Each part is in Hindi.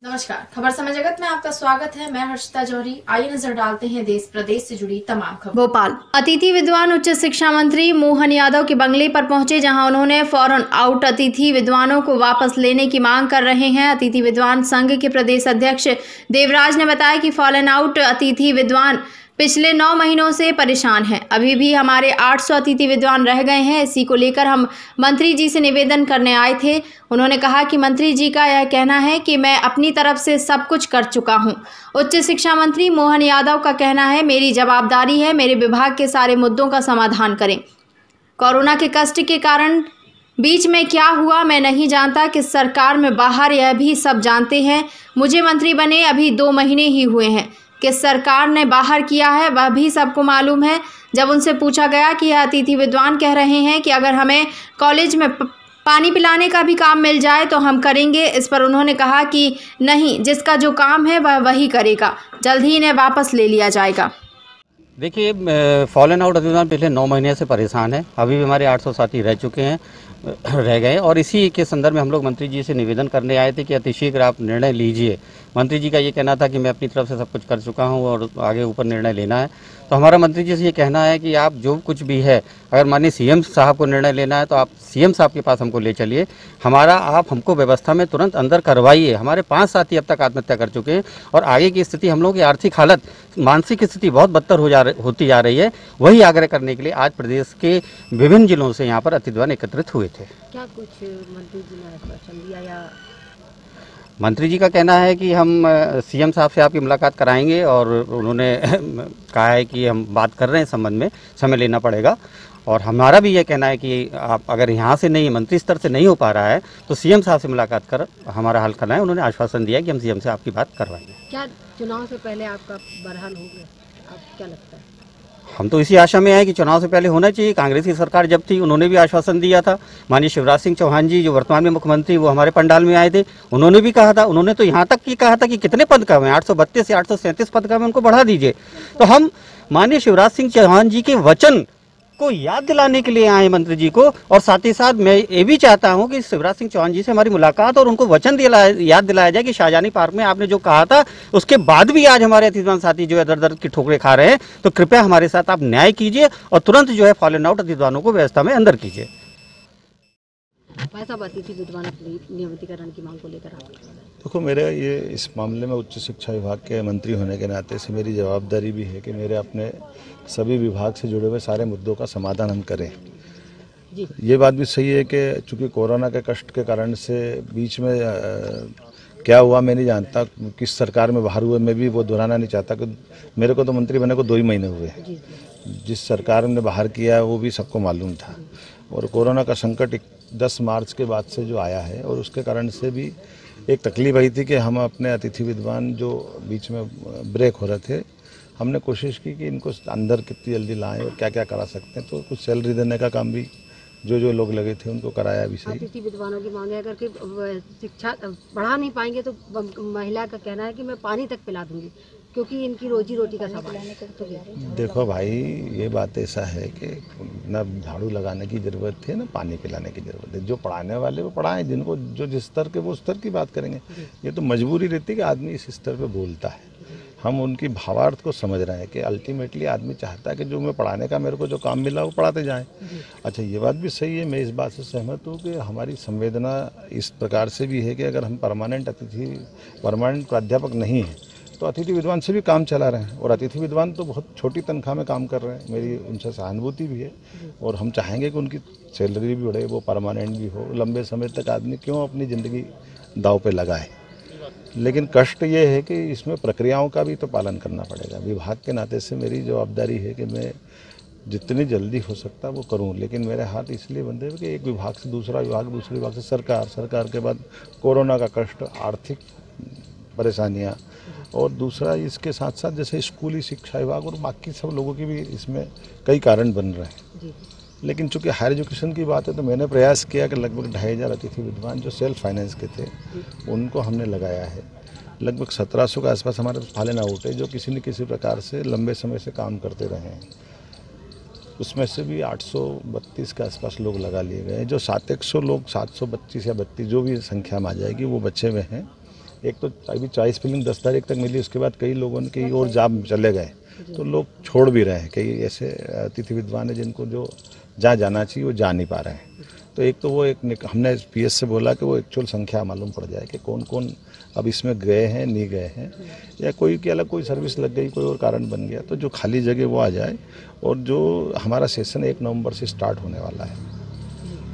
नमस्कार, खबर समय जगत में आपका स्वागत है। मैं हर्षिता जौहरी। आइए नजर डालते हैं देश प्रदेश से जुड़ी तमाम खबर। भोपाल अतिथि विद्वान उच्च शिक्षा मंत्री मोहन यादव के बंगले पर पहुंचे, जहां उन्होंने फॉरन आउट अतिथि विद्वानों को वापस लेने की मांग कर रहे हैं। अतिथि विद्वान संघ के प्रदेश अध्यक्ष देवराज ने बताया कि फॉरन आउट अतिथि विद्वान पिछले 9 महीनों से परेशान हैं। अभी भी हमारे 800 अतिथि विद्वान रह गए हैं। इसी को लेकर हम मंत्री जी से निवेदन करने आए थे। उन्होंने कहा कि मंत्री जी का यह कहना है कि मैं अपनी तरफ से सब कुछ कर चुका हूं। उच्च शिक्षा मंत्री मोहन यादव का कहना है, मेरी जवाबदारी है मेरे विभाग के सारे मुद्दों का समाधान करें। कोरोना के कष्ट के कारण बीच में क्या हुआ मैं नहीं जानता, कि सरकार में बाहर यह भी सब जानते हैं। मुझे मंत्री बने अभी 2 महीने ही हुए हैं। किस सरकार ने बाहर किया है वह भी सबको मालूम है। जब उनसे पूछा गया कि यह अतिथि विद्वान कह रहे हैं कि अगर हमें कॉलेज में पानी पिलाने का भी काम मिल जाए तो हम करेंगे, इस पर उन्होंने कहा कि नहीं, जिसका जो काम है वह वही करेगा। जल्द ही इन्हें वापस ले लिया जाएगा। देखिए, फॉलन आउट अतिथि पिछले 9 महीने से परेशान है। अभी भी हमारे 800 साथी रह गए और इसी के संदर्भ में हम लोग मंत्री जी से निवेदन करने आए थे कि अतिशीघ्र आप निर्णय लीजिए। मंत्री जी का ये कहना था कि मैं अपनी तरफ से सब कुछ कर चुका हूँ और आगे ऊपर निर्णय लेना है। तो हमारा मंत्री जी से ये कहना है कि आप जो कुछ भी है, अगर माननीय सीएम साहब को निर्णय लेना है तो आप सीएम साहब के पास हमको ले चलिए। आप हमको व्यवस्था में तुरंत अंदर करवाइए। हमारे 5 साथी अब तक आत्महत्या कर चुके हैं और आगे की स्थिति, हम लोगों की आर्थिक हालत, मानसिक स्थिति बहुत बदतर होती जा रही है। वही आग्रह करने के लिए आज प्रदेश के विभिन्न जिलों से यहाँ पर अतिथि विद्वान एकत्रित हुए थे। क्या कुछ मंत्री जी ने आश्वासन दिया या? मंत्री जी का कहना है कि हम सीएम साहब से आपकी मुलाकात कराएंगे और उन्होंने कहा है कि हम बात कर रहे हैं, संबंध में समय लेना पड़ेगा। और हमारा भी ये कहना है कि आप अगर यहाँ से नहीं, मंत्री स्तर से नहीं हो पा रहा है तो सीएम साहब से मुलाकात कर हमारा हल करना है। उन्होंने आश्वासन दिया कि हम सीएम से आपकी बात करवाएंगे। क्या चुनाव से पहले आपका बरहाल हो गया? आपको क्या लगता है? हम तो इसी आशा में आए कि चुनाव से पहले होना चाहिए। कांग्रेस की सरकार जब थी उन्होंने भी आश्वासन दिया था। माननीय शिवराज सिंह चौहान जी जो वर्तमान में मुख्यमंत्री, वो हमारे पंडाल में आए थे, उन्होंने भी कहा था, उन्होंने तो यहाँ तक कहा था कि कितने पद कम है, 832 या 837 पद कम है, उनको बढ़ा दीजिए। तो हम माननीय शिवराज सिंह चौहान जी के वचन को याद दिलाने के लिए आए मंत्री जी को। और साथ ही साथ मैं ये भी चाहता हूं कि शिवराज सिंह चौहान जी से हमारी मुलाकात और उनको वचन याद दिलाया जाए कि शाहजहानी पार्क में आपने जो कहा था उसके बाद भी आज हमारे अतिथि साथी जो है दर की ठोकरें खा रहे हैं। तो कृपया हमारे साथ आप न्याय कीजिए और तुरंत जो है फॉलन आउट अतिथियों को व्यवस्था में अंदर कीजिए। अतिथि विद्वान नियमितीकरण की मांग को लेकर आप? देखो, मेरे ये इस मामले में उच्च शिक्षा विभाग के मंत्री होने के नाते से मेरी जवाबदारी भी है कि मेरे अपने सभी विभाग से जुड़े हुए सारे मुद्दों का समाधान हम करें। जी। ये बात भी सही है कि चूँकि कोरोना के कष्ट के कारण से बीच में क्या हुआ मैं नहीं जानता, किस सरकार में बाहर हुए मैं भी वो दोहराना नहीं चाहता। कि मेरे को तो मंत्री बने को 2 ही महीने हुए। जिस सरकार ने बाहर किया वो भी सबको मालूम था। और कोरोना का संकट 10 मार्च के बाद से जो आया है और उसके कारण से भी एक तकलीफ आई थी कि हम अपने अतिथि विद्वान जो बीच में ब्रेक हो रहे थे, हमने कोशिश की कि इनको अंदर कितनी जल्दी लाएं और क्या क्या करा सकते हैं। तो कुछ सैलरी देने का काम भी जो लोग लगे थे उनको कराया भी सही। अतिथि विद्वानों की मांग है, अगर कि शिक्षा बढ़ा नहीं पाएंगे तो महिला का कहना है कि मैं पानी तक पिला दूंगी, क्योंकि इनकी रोजी रोटी का सवाल है। देखो भाई, ये बात ऐसा है कि ना झाड़ू लगाने की ज़रूरत है ना पानी पिलाने की ज़रूरत है। जो पढ़ाने वाले वो पढ़ाएं, जिनको जो जिस स्तर के वो स्तर की बात करेंगे। ये तो मजबूरी रहती है कि आदमी इस स्तर पे बोलता है। हम उनकी भावार्थ को समझ रहे हैं कि अल्टीमेटली आदमी चाहता है कि जो मैं पढ़ाने का मेरे को जो काम मिला वो पढ़ाते जाएं। अच्छा, ये बात भी सही है, मैं इस बात से सहमत हूँ कि हमारी संवेदना इस प्रकार से भी है कि अगर हम परमानेंट प्राध्यापक नहीं हैं तो अतिथि विद्वान से भी काम चला रहे हैं। और अतिथि विद्वान तो बहुत छोटी तनख्वाह में काम कर रहे हैं। मेरी उनसे सहानुभूति भी है और हम चाहेंगे कि उनकी सैलरी भी बढ़े, वो परमानेंट भी हो। लंबे समय तक आदमी क्यों अपनी ज़िंदगी दांव पे लगाए। लेकिन कष्ट ये है कि इसमें प्रक्रियाओं का भी तो पालन करना पड़ेगा। विभाग के नाते से मेरी जवाबदारी है कि मैं जितनी जल्दी हो सकता वो करूं। लेकिन मेरे हाथ इसलिए बंधे हैं कि एक विभाग से दूसरा विभाग, दूसरे विभाग से सरकार के बाद कोरोना का कष्ट, आर्थिक परेशानियां, और दूसरा इसके साथ साथ जैसे स्कूली शिक्षा विभाग और बाकी सब लोगों की भी इसमें कई कारण बन रहे हैं। लेकिन चूँकि हायर एजुकेशन की बात है तो मैंने प्रयास किया कि लगभग 2500 अतिथि विद्वान जो सेल्फ फाइनेंस के थे उनको हमने लगाया है। लगभग 1700 के आसपास हमारे पास फॉलन आउट है जो किसी न किसी प्रकार से लंबे समय से काम करते रहे हैं। उसमें से भी 832 के आसपास लोग लगा लिए गए हैं। जो 700 लोग, 725 या 32 जो भी संख्या में आ जाएगी वो बचे हुए हैं। एक तो अभी चॉइस फिलिंग 10 तारीख तक मिली, उसके बाद कई लोगों ने कहीं और जॉब चले गए, तो लोग छोड़ भी रहे हैं। कई ऐसे अतिथि विद्वान है जिनको जो जहाँ जाना चाहिए वो जा नहीं पा रहे हैं। तो एक तो वो एक हमने PS से बोला कि वो एक्चुअल संख्या मालूम पड़ जाए कि कौन कौन अब इसमें गए हैं, नहीं गए हैं, या कोई के अलग कोई सर्विस लग गई, कोई और कारण बन गया, तो जो खाली जगह वो आ जाए। और जो हमारा सेशन 1 नवंबर से स्टार्ट होने वाला है,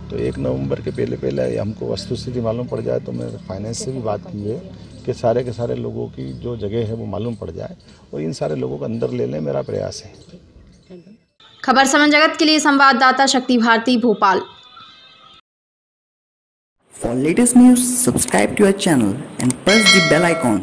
तो 1 नवंबर के पहले हमको वस्तुस्थिति मालूम पड़ जाए। तो मैंने फाइनेंस से भी बात की है कि सारे के सारे लोगों की जो जगह है वो मालूम पड़ जाए और इन सारे लोगों को अंदर ले लें, मेरा प्रयास है। खबर समन जगत के लिए संवाददाता शक्ति Bharti, Bhopal. For latest news, subscribe to our channel and press the bell icon.